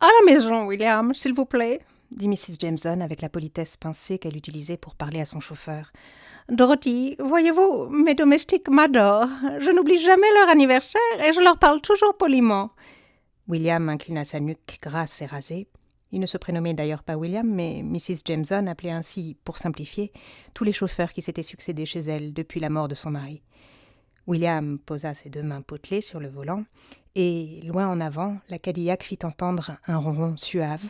la maison, William, s'il vous plaît, dit Mrs. Jameson avec la politesse pincée qu'elle utilisait pour parler à son chauffeur. Dorothy, voyez-vous, mes domestiques m'adorent. Je n'oublie jamais leur anniversaire et je leur parle toujours poliment. William inclina sa nuque grasse et rasée. Il ne se prénommait d'ailleurs pas William, mais Mrs. Jameson appelait ainsi, pour simplifier, tous les chauffeurs qui s'étaient succédés chez elle depuis la mort de son mari. William posa ses 2 mains potelées sur le volant, et, loin en avant, la Cadillac fit entendre un ronron suave,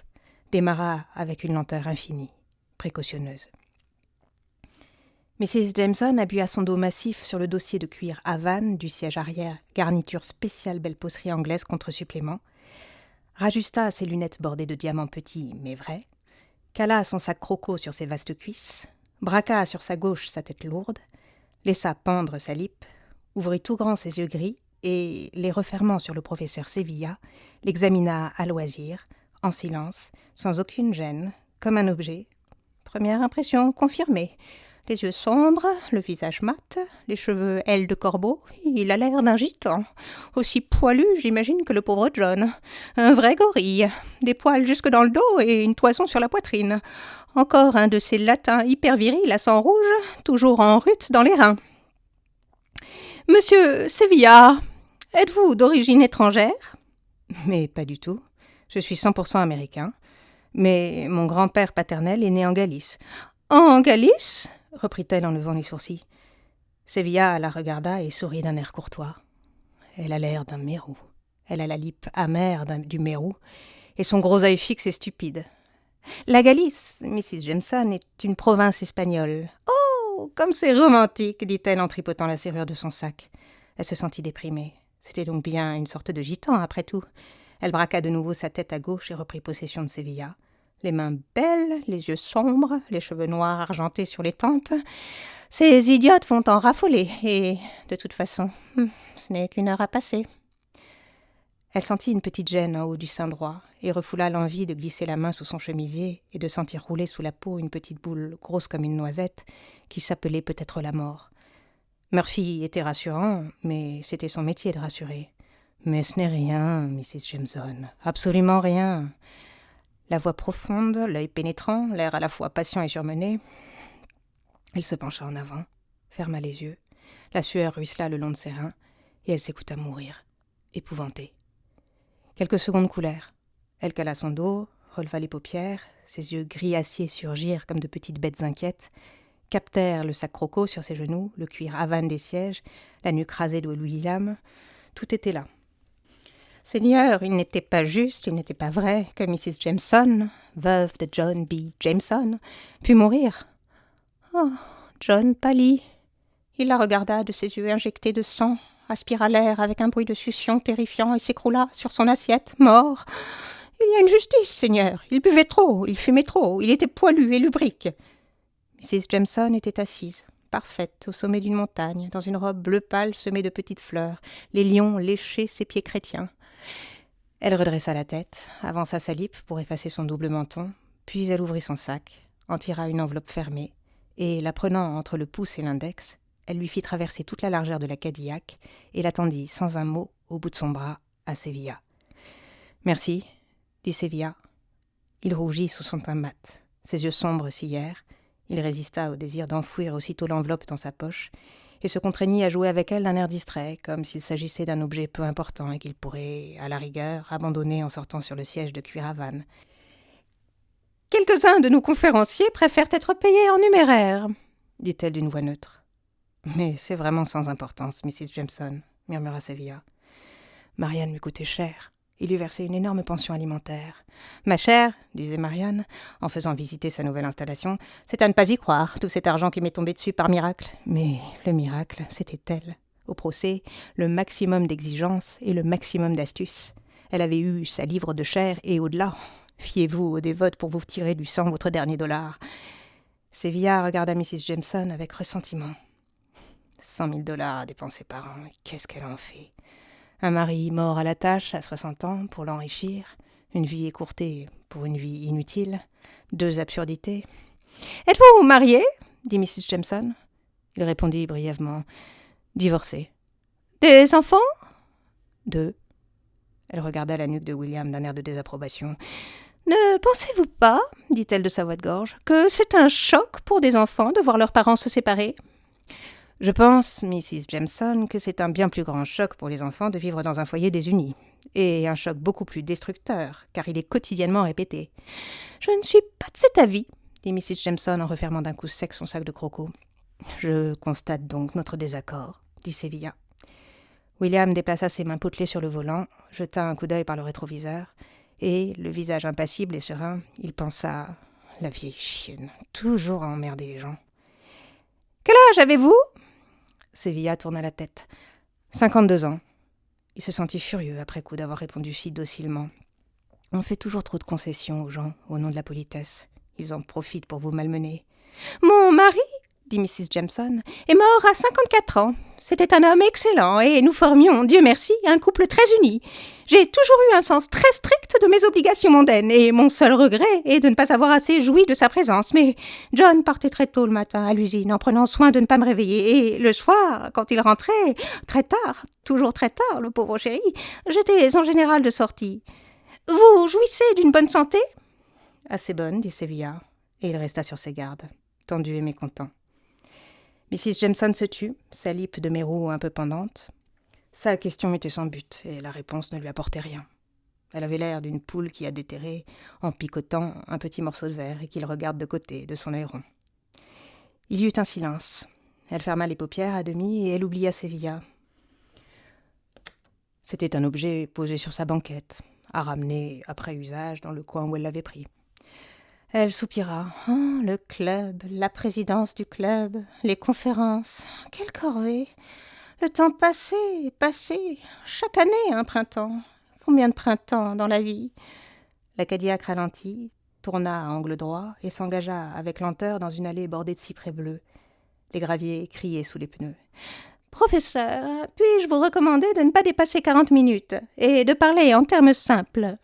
démarra avec une lenteur infinie, précautionneuse. Mrs. Jameson appuya son dos massif sur le dossier de cuir Havane du siège arrière, garniture spéciale belle poterie anglaise contre supplément, rajusta ses lunettes bordées de diamants petits mais vrais, cala son sac croco sur ses vastes cuisses, braqua sur sa gauche sa tête lourde, laissa pendre sa lippe, ouvrit tout grand ses yeux gris et, les refermant sur le professeur Sevilla, l'examina à loisir, en silence, sans aucune gêne, comme un objet. Première impression confirmée. Les yeux sombres, le visage mat, les cheveux ailes de corbeau, il a l'air d'un gitan. Aussi poilu, j'imagine, que le pauvre John. Un vrai gorille. Des poils jusque dans le dos et une toison sur la poitrine. Encore un de ces latins hyper virils à sang rouge, toujours en rut dans les reins. « Monsieur Sevilla, êtes-vous d'origine étrangère ?»« Mais pas du tout. Je suis 100% américain. Mais mon grand-père paternel est né en Galice. »« En Galice ?» reprit-elle en levant les sourcils. Sevilla la regarda et sourit d'un air courtois. Elle a l'air d'un mérou. Elle a la lippe amère du mérou et son gros œil fixe et stupide. La Galice, Mrs. Jameson, est une province espagnole. Oh, comme c'est romantique, dit-elle en tripotant la serrure de son sac. Elle se sentit déprimée. C'était donc bien une sorte de gitan, après tout. Elle braqua de nouveau sa tête à gauche et reprit possession de Sevilla. Les mains belles, les yeux sombres, les cheveux noirs argentés sur les tempes. Ces idiotes vont en raffoler, et, de toute façon, ce n'est qu'une heure à passer. Elle sentit une petite gêne en haut du sein droit, et refoula l'envie de glisser la main sous son chemisier et de sentir rouler sous la peau une petite boule grosse comme une noisette, qui s'appelait peut-être la mort. Murphy était rassurant, mais c'était son métier de rassurer. Mais ce n'est rien, Mrs. Jameson, absolument rien. La voix profonde, l'œil pénétrant, l'air à la fois patient et surmené. Elle se pencha en avant, ferma les yeux, la sueur ruissela le long de ses reins, et elle s'écouta mourir, épouvantée. Quelques secondes coulèrent. Elle cala son dos, releva les paupières, ses yeux gris acier surgirent comme de petites bêtes inquiètes, captèrent le sac croco sur ses genoux, le cuir Havane des sièges, la nuque rasée de William. Tout était là. Seigneur, il n'était pas juste, il n'était pas vrai que Mrs. Jameson, veuve de John B. Jameson, pût mourir. Oh, John pâlit. Il la regarda de ses yeux injectés de sang, aspira l'air avec un bruit de succion terrifiant et s'écroula sur son assiette, mort. Il y a une justice, Seigneur. Il buvait trop, il fumait trop, il était poilu et lubrique. Mrs. Jameson était assise, parfaite, au sommet d'une montagne, dans une robe bleu pâle semée de petites fleurs. Les lions léchaient ses pieds chrétiens. Elle redressa la tête, avança sa lippe pour effacer son double menton, puis elle ouvrit son sac, en tira une enveloppe fermée, et, la prenant entre le pouce et l'index, elle lui fit traverser toute la largeur de la Cadillac et l'attendit sans un mot au bout de son bras à Sevilla. « Merci, » dit Sevilla. Il rougit sous son teint mat. Ses yeux sombres sillèrent. Il résista au désir d'enfouir aussitôt l'enveloppe dans sa poche et se contraignit à jouer avec elle d'un air distrait, comme s'il s'agissait d'un objet peu important et qu'il pourrait, à la rigueur, abandonner en sortant sur le siège de cuir Havane. « Quelques-uns de nos conférenciers préfèrent être payés en numéraire, » dit-elle d'une voix neutre. « Mais c'est vraiment sans importance, Mrs. Jameson, » murmura Sevilla. « Marianne lui coûtait cher. Il lui versait une énorme pension alimentaire. « Ma chère, disait Marianne, en faisant visiter sa nouvelle installation, c'est à ne pas y croire, tout cet argent qui m'est tombé dessus par miracle. » Mais le miracle, c'était elle. Au procès, le maximum d'exigence et le maximum d'astuce. Elle avait eu sa livre de chair et au-delà. Fiez-vous aux dévotes pour vous tirer du sang votre dernier dollar. Sevilla regarda Mrs. Jameson avec ressentiment. 100 000 $ à dépenser par an, qu'est-ce qu'elle en fait? Un mari mort à la tâche à 60 ans pour l'enrichir, une vie écourtée pour une vie inutile, 2 absurdités. « Êtes-vous marié ?» dit Mrs. Jameson. Il répondit brièvement. « Divorcé. »« Des enfants ?»« 2. » Elle regarda la nuque de William d'un air de désapprobation. « Ne pensez-vous pas, dit-elle de sa voix de gorge, que c'est un choc pour des enfants de voir leurs parents se séparer ? Je pense, Mrs. Jameson, que c'est un bien plus grand choc pour les enfants de vivre dans un foyer désuni. Et un choc beaucoup plus destructeur, car il est quotidiennement répété. Je ne suis pas de cet avis, dit Mrs. Jameson en refermant d'un coup sec son sac de crocos. Je constate donc notre désaccord, dit Sevilla. William déplaça ses mains potelées sur le volant, jeta un coup d'œil par le rétroviseur, et, le visage impassible et serein, il pensa « La vieille chienne, toujours à emmerder les gens. »« Quel âge avez-vous » Sevilla tourna la tête. « 52 ans. » Il se sentit furieux après coup d'avoir répondu si docilement. « On fait toujours trop de concessions aux gens, au nom de la politesse. Ils en profitent pour vous malmener. »« Mon mari, dit Mrs. Jameson, est mort à 54 ans. C'était un homme excellent et nous formions, Dieu merci, un couple très uni. J'ai toujours eu un sens très strict de mes obligations mondaines et mon seul regret est de ne pas avoir assez joui de sa présence. Mais John partait très tôt le matin à l'usine en prenant soin de ne pas me réveiller et le soir, quand il rentrait, très tard, toujours très tard, le pauvre chéri, j'étais en général de sortie. Vous jouissez d'une bonne santé ? Assez bonne, dit Sevilla, et il resta sur ses gardes, tendu et mécontent. Mrs. Jameson se tut, sa lippe de mérou un peu pendante. Sa question était sans but, et la réponse ne lui apportait rien. Elle avait l'air d'une poule qui a déterré, en picotant, un petit morceau de verre et qu'il regarde de côté, de son œil rond. Il y eut un silence. Elle ferma les paupières à demi et elle oublia Sevilla. C'était un objet posé sur sa banquette, à ramener après usage dans le coin où elle l'avait pris. Elle soupira. « Oh, le club, la présidence du club, les conférences, quelle corvée! Le temps passé, passé, chaque année un printemps. Combien de printemps dans la vie ?» La Cadillac ralentit, tourna à angle droit et s'engagea avec lenteur dans une allée bordée de cyprès bleus. Les graviers criaient sous les pneus. « Professeur, puis-je vous recommander de ne pas dépasser 40 minutes et de parler en termes simples ?